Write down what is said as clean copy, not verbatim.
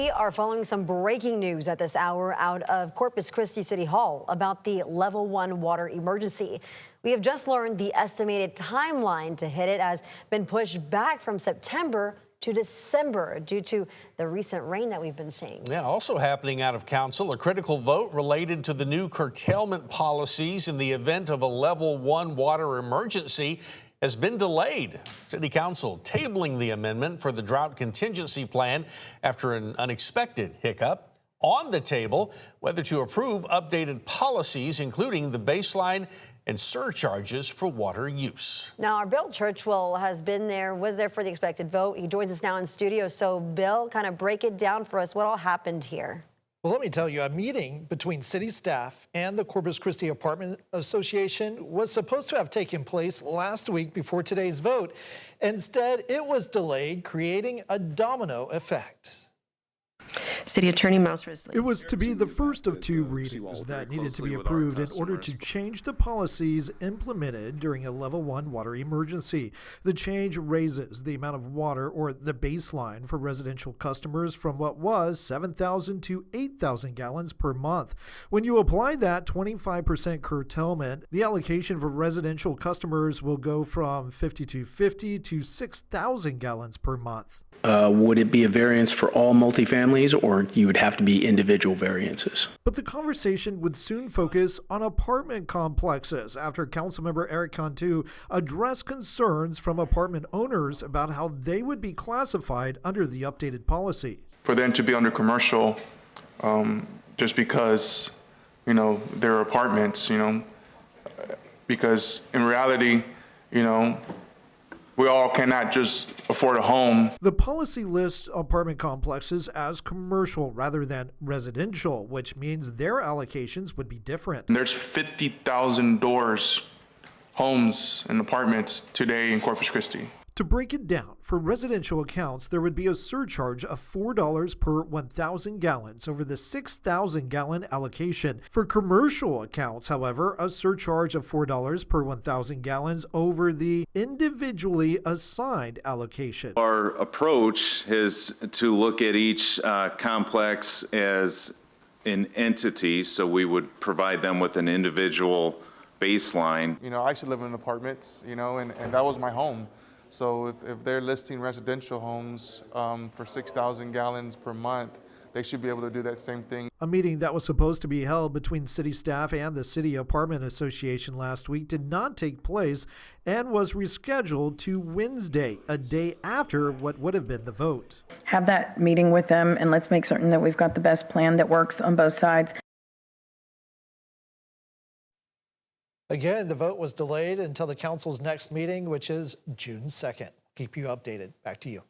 We are following some breaking news at this hour out of Corpus Christi City Hall about the level 1 water emergency. We have just learned the estimated timeline to hit it has been pushed back from September to December due to the recent rain that we've been seeing. Yeah, also happening out of council, a critical vote related to the new curtailment policies in the event of a level 1 water emergency has been delayed. City Council tabling the amendment for the drought contingency plan after an unexpected hiccup. On the table, whether to approve updated policies, including the baseline and surcharges for water use. Now, our Bill Churchwell was there for the expected vote. He joins us now in studio. So, Bill, kind of break it down for us. What all happened here? Well, let me tell you, a meeting between city staff and the Corpus Christi Apartment Association was supposed to have taken place last week before today's vote. Instead, it was delayed, creating a domino effect. City Attorney Mouse Risley. It was to be the first of two readings that needed to be approved in order to change the policies implemented during a level 1 water emergency. The change raises the amount of water, or the baseline, for residential customers from what was 7,000 to 8,000 gallons per month. When you apply that 25% curtailment, the allocation for residential customers will go from 5,250 to 6,000 gallons per month. Would it be a variance for all multifamilies, or you would have to be individual variances? But the conversation would soon focus on apartment complexes after Councilmember Eric Cantu addressed concerns from apartment owners about how they would be classified under the updated policy. For them to be under commercial, just because, they're apartments, because in reality, we all cannot just afford a home. The policy lists apartment complexes as commercial rather than residential, which means their allocations would be different. There's 50,000 homes and apartments today in Corpus Christi. To break it down, for residential accounts, there would be a surcharge of $4 per 1,000 gallons over the 6,000 gallon allocation. For commercial accounts, however, a surcharge of $4 per 1,000 gallons over the individually assigned allocation. Our approach is to look at each complex as an entity, so we would provide them with an individual baseline. I should live in apartments, and that was my home. So if they're listing residential homes for 6,000 gallons per month, they should be able to do that same thing. A meeting that was supposed to be held between city staff and the City Apartment Association last week did not take place and was rescheduled to Wednesday, a day after what would have been the vote. Have that meeting with them, and let's make certain that we've got the best plan that works on both sides. Again, the vote was delayed until the council's next meeting, which is June 2nd. Keep you updated. Back to you.